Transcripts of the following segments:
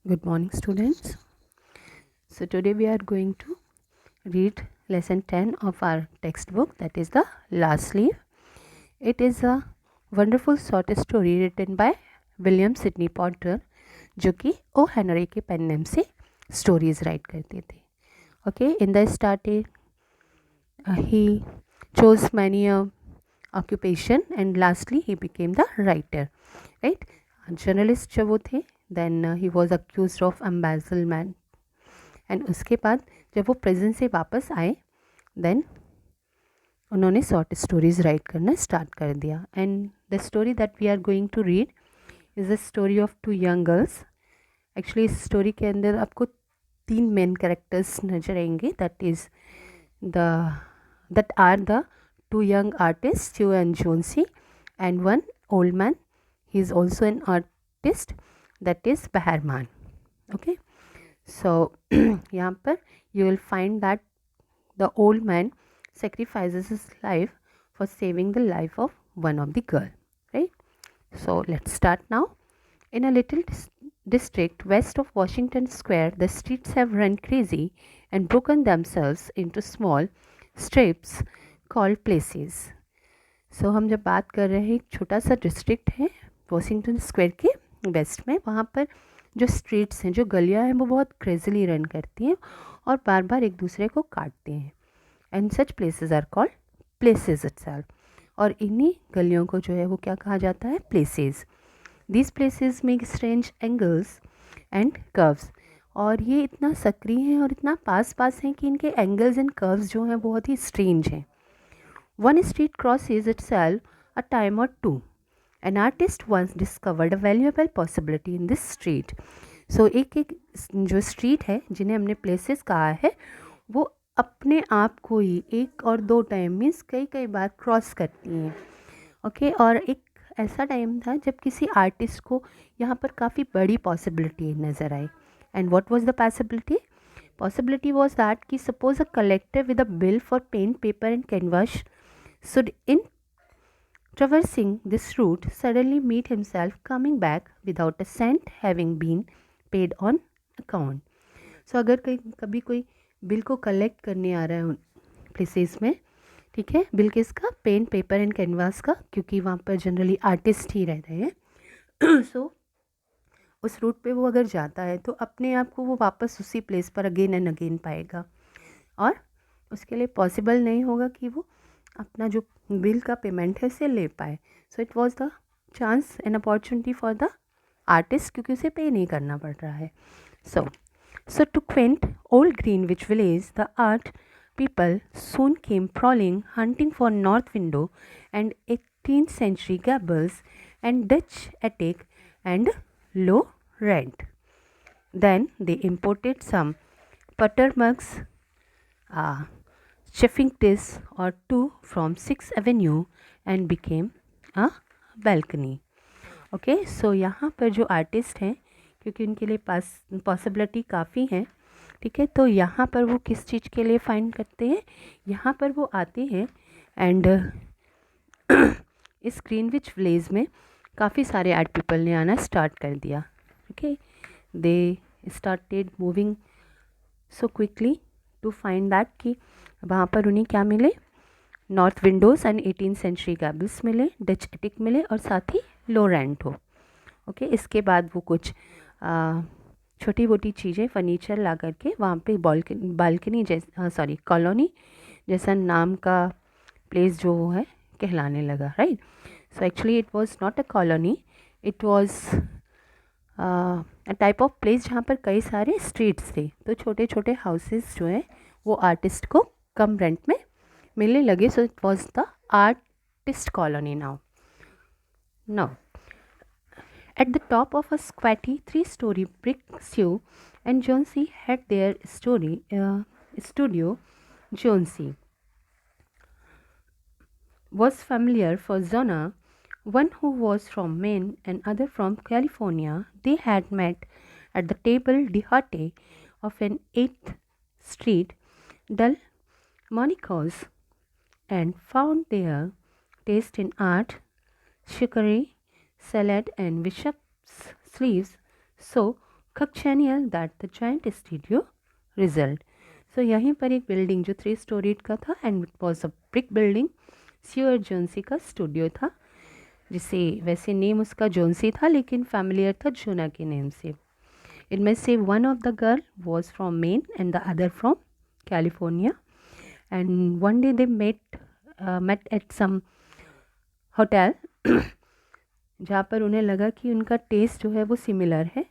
Good morning, students. So, today we are going to read lesson 10 of our textbook, that is the last leaf. It is a wonderful short story written by William Sidney Potter, जो कि O Henry के pen name से stories right करते थे. Okay, in the started, he chose many occupation and lastly he became the writer. Right? Journalist जब वो थे, then he was accused of embezzlement. And उसके बाद जब वो प्रेजेंट से वापस आए देन उन्होंने शॉर्ट स्टोरीज राइट करना स्टार्ट कर दिया. And the story that we are going to read is the story of two young girls. Actually इस स्टोरी के अंदर आपको 3 मेन कैरेक्टर्स नजर आएंगे. That are the 2 young artist जो and Johnsy and 1 old man. He is also an artist, that is Behrman. Okay, so यहाँ पर you will find that the old man sacrifices his life for saving the life of one of the girl, right? So let's start now. In a little district west of Washington Square, the streets have run crazy and broken themselves into small strips called places. So हम जब बात कर रहे हैं, एक छोटा सा district है वॉशिंगटन स्क्वायर के वेस्ट में. वहाँ पर जो स्ट्रीट्स हैं, जो गलियाँ हैं, वो बहुत क्रेजली रन करती हैं और बार बार एक दूसरे को काटते हैं. And such places are called places itself. और इन्हीं गलियों को जो है वो क्या कहा जाता है? Places. These places make strange angles and curves. और ये इतना सक्रिय हैं और इतना पास पास हैं कि इनके एंगल्स एंड कर्व्स जो हैं बहुत ही स्ट्रेंज हैं. One street crosses itself a time और to. An artist once discovered a valuable possibility in this street. So एक एक जो स्ट्रीट है जिन्हें हमने प्लेसेस कहा है वो अपने आप को ही एक और दो टाइम मीन्स कई कई बार क्रॉस करती हैं. ओके, और एक ऐसा टाइम था जब किसी आर्टिस्ट को यहाँ पर काफ़ी बड़ी पॉसिबिलिटी नज़र आई. And what was the possibility? Possibility was that कि suppose a collector with a bill for pen paper and canvas should in traversing this route suddenly meet himself coming back without a cent having been paid on account. So अगर कभी कोई bill को collect करने आ रहा है उन places में, ठीक है, बिल किसका? पेन पेपर एंड कैनवास का, क्योंकि वहाँ पर जनरली आर्टिस्ट ही रहते हैं. सो उस रूट पे वो अगर जाता है तो अपने आप को वो वापस उसी प्लेस पर अगेन एंड अगेन पाएगा और उसके लिए पॉसिबल नहीं होगा कि वो अपना जो बिल का पेमेंट है उसे ले पाए. So it was the chance and opportunity for the artist, क्योंकि उसे पे नहीं करना पड़ रहा है. So to quaint old Greenwich Village the art people soon came prowling, hunting for north window and 18th century gables and Dutch attic and low rent. Then they imported some putter mugs, chafing dish or two from 6th Avenue and became a balcony. Okay, so यहाँ पर जो artist हैं, क्योंकि उनके लिए पास possibility काफ़ी हैं, ठीक है, तो यहाँ पर वो किस चीज़ के लिए फाइंड करते हैं? यहाँ पर वो आते हैं एंड इस ग्रीनविच विलेज में काफ़ी सारे आर्ट पीपल ने आना स्टार्ट कर दिया. Okay, they started moving so quickly to find that कि वहाँ पर उन्हें क्या मिले? North windows and 18th century gables मिले, डच एटिक मिले और साथ ही लो रेंट हो. ओके, इसके बाद वो कुछ छोटी मोटी चीज़ें फर्नीचर ला करके वहाँ पे बालकनी जैसा कॉलोनी जैसा नाम का प्लेस जो है कहलाने लगा. Right. So actually it was not a colony, it was a type of place जहाँ पर कई सारे स्ट्रीट्स थे. तो छोटे छोटे हाउसेस जो हैं वो आर्टिस्ट को कम रेंट में मिलने लगे. So it was the artist colony now. At the top of a squatty 3-story brick Sue and Jonesy had their studio. Jonesy was familiar for Zona, one who was from Maine and other from California. They had met at the table d'hote of an 8th Street Delmonico's and found their taste in art, chicory, salad, and bishop's sleeves so कक्षेनियल that the joint studio result. So यहीं पर एक building जो 3 storied का था and it was a brick building, सी और Johnsy का स्टूडियो था, जिसे वैसे नेम उसका जोन्सी था लेकिन फैमिलियर था जोना के नेम से। इनमें से one of the girl was from main and the other from California and one day they met at some hotel जहाँ पर उन्हें लगा कि उनका टेस्ट जो है वो सिमिलर है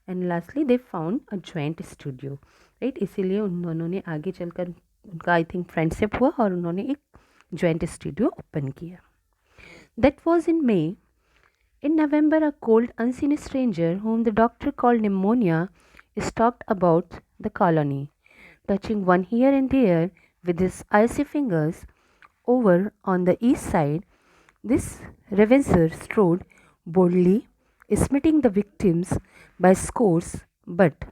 and lastly they found a joint studio, right. इसीलिए उन दोनों ने आगे चलकर उनका आई थिंक फ्रेंडशिप हुआ और उन्होंने एक जॉइंट स्टूडियो ओपन किया। That was in may. In November, a cold, unseen stranger, whom the doctor called pneumonia, stalked about the colony, touching one here and there with his icy fingers. Over on the east side, this ravager strode boldly, smiting the victims by scores, but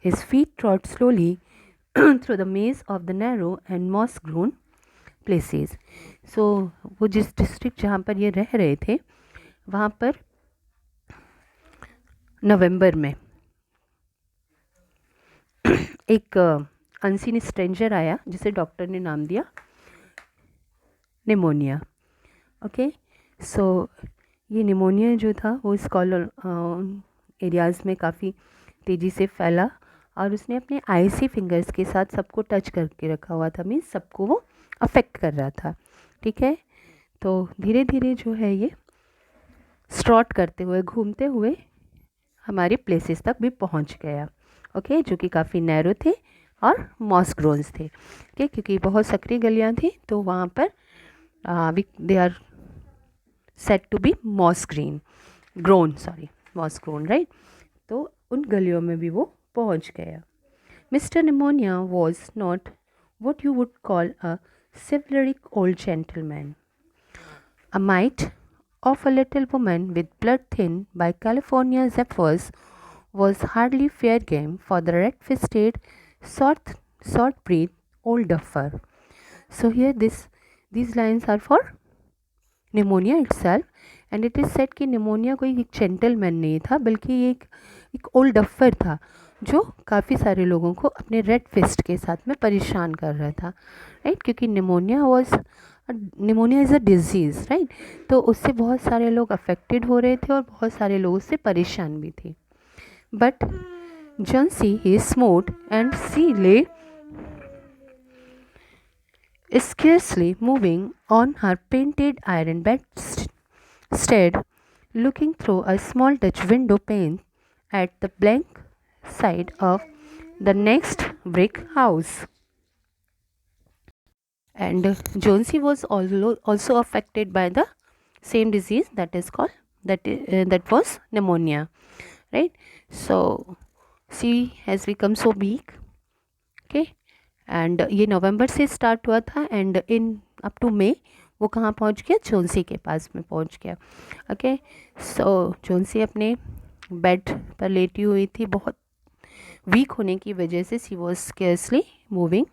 his feet trod slowly through the maze of the narrow and moss-grown places. So, वो जिस district जहाँ पर ये रह रहे थे वहाँ पर नवंबर में एक अनसीन स्ट्रेंजर आया जिसे डॉक्टर ने नाम दिया निमोनिया। ओके, सो ये निमोनिया जो था वो स्कॉलर एरियाज़ में काफ़ी तेज़ी से फैला और उसने अपने आईसी फिंगर्स के साथ सबको टच करके रखा हुआ था, मीन्स सबको वो अफेक्ट कर रहा था। ठीक है, तो धीरे धीरे जो है ये स्ट्रॉट करते हुए घूमते हुए हमारे प्लेसेस तक भी पहुंच गया। ओके, जो कि काफ़ी नैरो थे और मॉस ग्रोन्स थे। ओके, क्योंकि बहुत सकरी गलियां थी तो वहाँ पर they are set to be moss grown, right. तो उन गलियों में भी वो पहुंच गया। Mister pneumonia was not what you would call a chivalric old gentleman. A mite of a little woman with blood thinned by California's efforts was hardly fair game for the red-fisted, short-breathed old duffer. So here these lines are for pneumonia itself, and it is said कि pneumonia कोई एक gentleman नहीं था बल्कि एक old duffer था जो काफ़ी सारे लोगों को अपने रेड फिस्ट के साथ में परेशान कर रहा था, राइट। क्योंकि pneumonia is a disease, right. तो उससे बहुत सारे लोग अफेक्टेड हो रहे थे और बहुत सारे लोग उससे परेशान भी थे। But Jonesy he smote and she lay scarcely moving on her painted iron bedstead, looking through a small Dutch window pane at the blank side of the next brick house. And Jonesy was also affected by the same disease that was pneumonia, right? So she has become so weak. Okay, and ये नवंबर से start हुआ था and in up to मे वो कहाँ पहुँच गया, जोन्सी के पास में पहुँच गया। ओके, सो जोन्सी अपने बेड पर लेटी हुई थी, बहुत वीक होने की वजह से she was scarcely moving.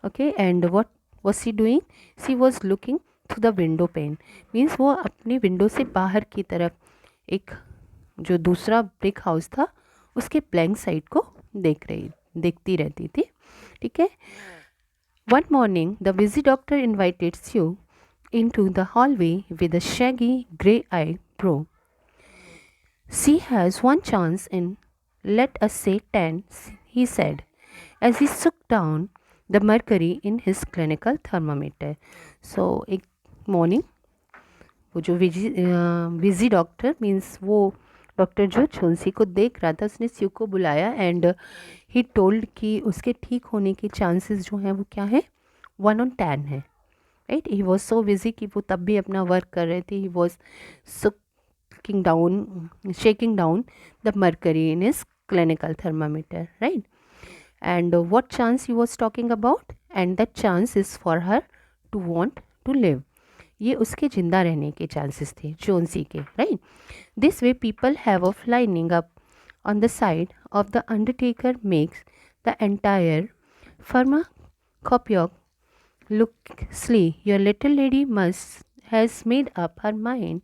Okay, and what was she doing, she was looking through the window pane, means वो अपनी विंडो से बाहर की तरफ एक जो दूसरा ब्रिक हाउस था उसके ब्लैंक साइड को देखती रहती थी। ठीक है, one morning the busy doctor invited Sue into the hallway with a shaggy grey-eyed bro. She has one chance in, let us say 10, he said, as he shook down the mercury in his clinical thermometer. So एक morning वो जो busy doctor means वो doctor जो जोन्सी को देख रहा था उसने स्यू को बुलाया एंड ही टोल्ड कि उसके ठीक होने के चांसेस जो हैं वो क्या है, 1 on 10 है, right. He was so busy कि वो तब भी अपना वर्क कर रहे थे। He was shaking down the mercury in his clinical thermometer, right. And what chance he was talking about, and that chance is for her to want to live. ये उसके ज़िंदा रहने के चांसेस थे जोन्सी के, right. This way people have of lining up on the side of the undertaker makes the entire pharmacopoeia look sleek. Your little lady has made up her mind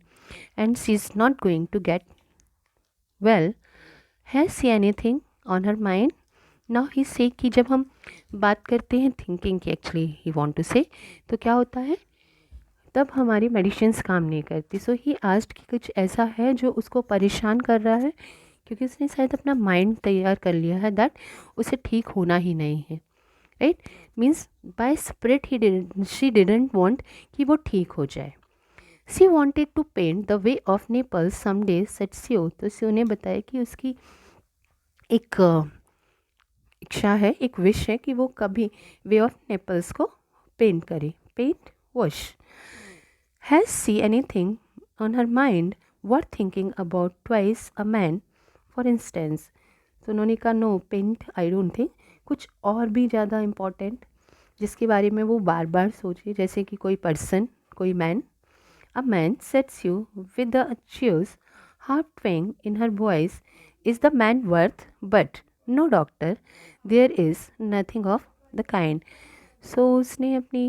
and she's not going to get well has she anything on her mind now he से कि जब हम बात करते हैं thinking की, actually he want to से, तो क्या होता है तब हमारी मेडिसिन्स काम नहीं करती. सो ही आस्क्ड कि कुछ ऐसा है जो उसको परेशान कर रहा है, क्योंकि उसने शायद अपना माइंड तैयार कर लिया है दैट उसे ठीक होना ही नहीं है. Right, means by spirit she didn't want कि वो ठीक हो जाए. She wanted to paint the way of Naples some day said Sue. तो स्यू ने बताया कि उसकी एक इच्छा है, एक विश है कि वो कभी वे ऑफ नेपल्स को पेंट करे. Paint wash. Has she anything on her mind worth thinking about twice a man for instance. तो उन्होंने कहा no paint I don't think, कुछ और भी ज़्यादा इम्पॉर्टेंट जिसके बारे में वो बार बार सोचे, जैसे कि कोई पर्सन, कोई man. A man sets you with the cheers, half twang in her voice. Is the man worth? But no doctor, there is nothing of the kind. So उसने अपनी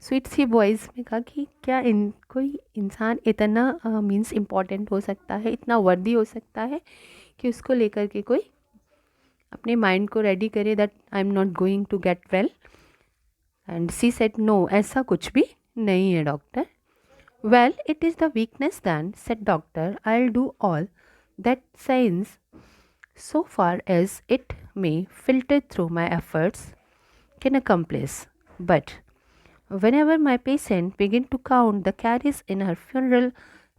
स्वीट सी वॉइस में कहा कि क्या कोई इंसान इतना मीन्स इम्पॉर्टेंट हो सकता है, इतना वर्दी हो सकता है कि उसको लेकर के कोई अपने माइंड को रेडी करे that I am not going to get well. And she said no, ऐसा कुछ भी नहीं है doctor. Well, it is the weakness then, said doctor. I'll do all that science, so far as it may filter through my efforts, can accomplish. But whenever my patient begin to count the carriages in her funeral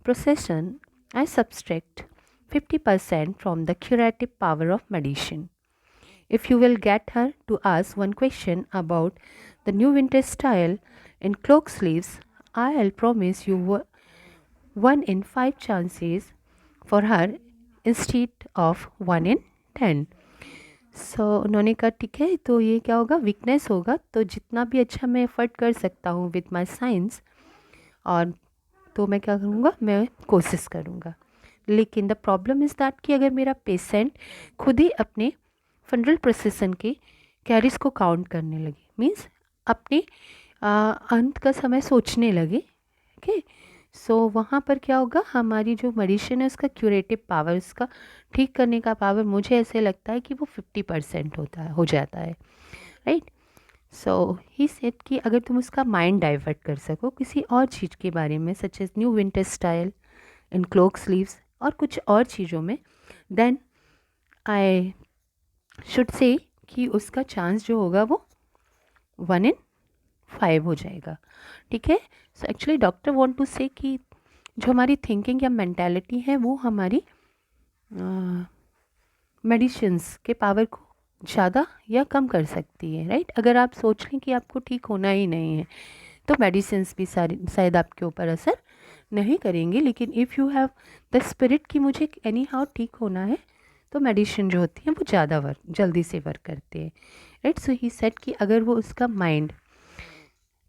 procession, I subtract 50% from the curative power of medicine. If you will get her to ask one question about the new winter style in cloak sleeves, I'll promise you 1 in 5 chances for her instead of 1 in 10. सो उन्होंने कहा ठीक है, तो ये क्या होगा, weakness होगा. तो जितना भी अच्छा मैं एफर्ट कर सकता हूँ विद माई साइंस, और तो मैं क्या करूँगा, मैं कोशिश करूँगा. लेकिन द प्रॉब्लम इज़ दैट कि अगर मेरा पेशेंट खुद ही अपने फनरल प्रोसेसन के कैरीज को काउंट करने लगे, मीन्स अपने अंत का समय सोचने लगे. ओके, सो वहाँ पर क्या होगा, हमारी जो मेडिसिन है उसका क्यूरेटिव पावर, उसका ठीक करने का पावर, मुझे ऐसे लगता है कि वो 50% होता है, हो जाता है. राइट. सो ही सेड कि अगर तुम उसका माइंड डाइवर्ट कर सको किसी और चीज़ के बारे में, such as new winter style in cloak sleeves और कुछ और चीज़ों में, देन आई शुड से कि उसका चांस जो होगा वो 1 in 5 हो जाएगा. ठीक है. So actually doctor want to say कि जो हमारी थिंकिंग या मेंटालिटी है वो हमारी मेडिसिन्स के पावर को ज़्यादा या कम कर सकती है. राइट. अगर आप सोच लें कि आपको ठीक होना ही नहीं है तो मेडिसिन्स भी सारी शायद आपके ऊपर असर नहीं करेंगे. लेकिन if you have the spirit कि मुझे एनी हाउ ठीक होना है, तो मेडिसिन जो होती है वो ज़्यादा जल्दी से वर्क करते हैं. राइट. सो ही सेड कि अगर वो उसका माइंड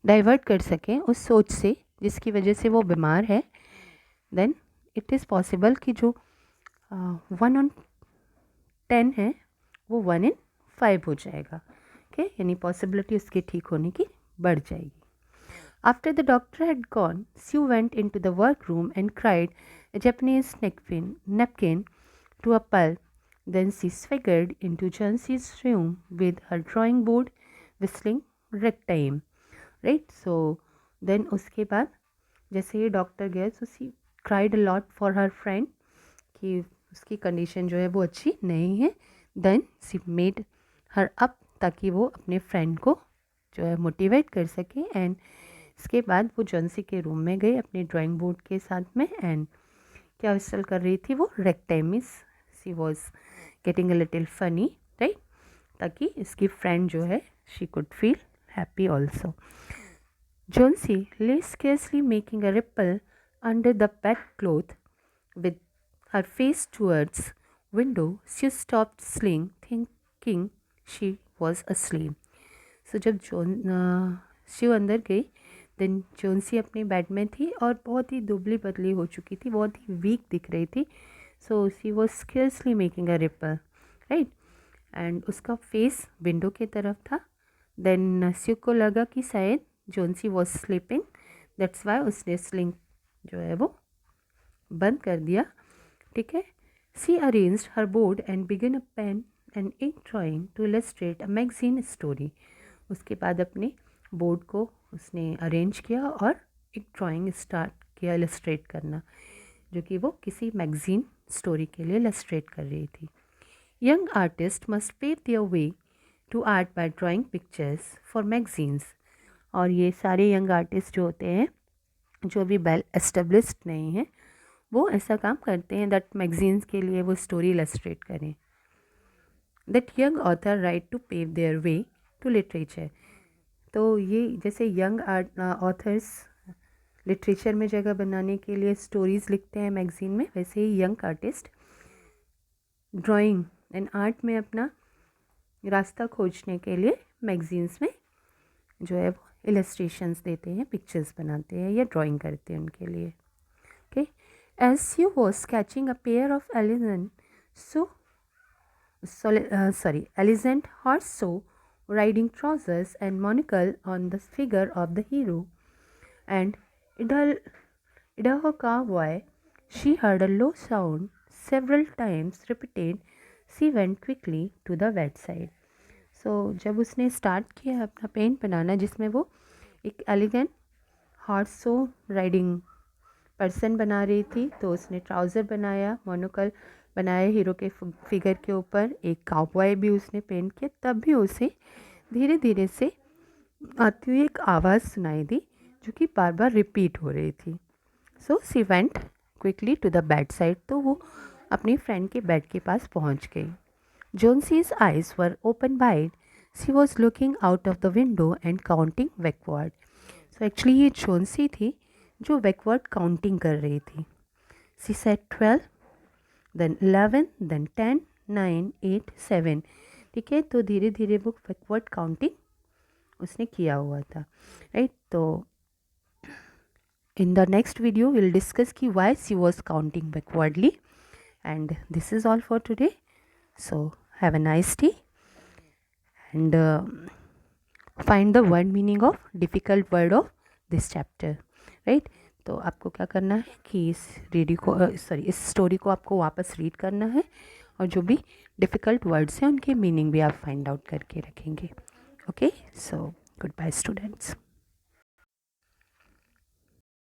डाइवर्ट कर सकें उस सोच से जिसकी वजह से वो बीमार है, देन इट इज़ पॉसिबल कि जो 1 in 10 है वो 1 in 5 हो जाएगा. ओके, यानी पॉसिबिलिटी उसके ठीक होने की बढ़ जाएगी. After the doctor had gone, Sue went into the workroom and cried a Japanese napkin to a pulp. Then she swaggered into Jansi's room with her drawing board, whistling ragtime. Right. So then उसके बाद जैसे ही doctor गया, so she cried a lot for her friend कि उसकी condition जो है वो अच्छी नहीं है. Then she made her up ताकि वो अपने फ्रेंड को जो है मोटिवेट कर सके. एंड इसके बाद वो जॉन्सी के रूम में गई अपने ड्राइंग बोर्ड के साथ में. एंड क्या विस्टल कर रही थी वो, ragtime, means she was getting a little funny. Right. ताकि इसकी फ्रेंड जो है she could feel happy also. Jonesy lay scarcely making a ripple under the bedclothes with her face towards window. She stopped sling, thinking she was asleep. So जब शिव अंदर गई, then जोन्सी अपने bed में थी और बहुत ही दुबली पतली हो चुकी थी, बहुत ही वीक दिख रही थी. So she was scarcely making a ripple. Right. And उसका फेस विंडो की तरफ था. देन शिव को लगा कि शायद जोन्सी वॉज स्लीपिंग, दैट्स वाई उसने स्लिंग जो है वो बंद कर दिया. ठीक है. She arranged her board and began a pen and ink drawing to illustrate a magazine story. उसके बाद अपने बोर्ड को उसने अरेंज किया और एक ड्राइंग स्टार्ट किया इलस्ट्रेट करना, जो कि वो किसी मैगज़ीन स्टोरी के लिए इलस्ट्रेट कर रही थी. Young artist must pave their way to art by drawing pictures for magazines. और ये सारे यंग आर्टिस्ट जो होते हैं, जो अभी वेल एस्टेब्लिश्ड नहीं हैं, वो ऐसा काम करते हैं दैट मैगजीन्स के लिए वो स्टोरी इलस्ट्रेट करें. That young author write to pave their way to literature. तो ये जैसे यंग ऑथर्स लिटरेचर में जगह बनाने के लिए स्टोरीज़ लिखते हैं मैगज़ीन में, वैसे ही young artist drawing and art में अपना रास्ता खोजने के लिए मैगज़ीन्स में जो है वो इलस्ट्रेशंस देते हैं, पिक्चर्स बनाते हैं या ड्राइंग करते हैं उनके लिए. Okay. As she was sketching a pair of elegant horse riding trousers and monocle on the figure of the hero, and Idaho cowboy, she heard a low sound several times repeated. She went quickly to the bedside. So जब उसने start किया अपना pen बनाना, जिसमें वो एक elegant horse riding person बना रही थी, तो उसने ट्राउज़र बनाया, मोनोकल बनाया हीरो के फिगर के ऊपर, एक काउबॉय भी उसने पेंट किया. तब भी उसे धीरे धीरे से आती हुई एक आवाज़ सुनाई दी जो कि बार बार रिपीट हो रही थी. So she went quickly to the bedside. तो वो अपनी फ्रेंड के बेड के पास पहुंच गई. Johnsy's eyes were open wide. She was looking out of the window and counting backward. So actually ये जोन्सी थी जो बैकवर्ड काउंटिंग कर रही थी. She said 12, then 11, then 10, 9, 8, 7. ठीक है, तो धीरे धीरे वो बैकवर्ड काउंटिंग उसने किया हुआ था, राइट. तो in the next video we'll discuss ki why she was counting backwardly. And this is all for today. So have a nice day and find the word meaning of difficult word of this chapter, right. तो आपको क्या करना है कि इस reading को इस story को आपको वापस रीड करना है, और जो भी डिफ़िकल्ट वर्ड्स हैं उनके मीनिंग भी आप फाइंड आउट करके रखेंगे. Okay, so goodbye students.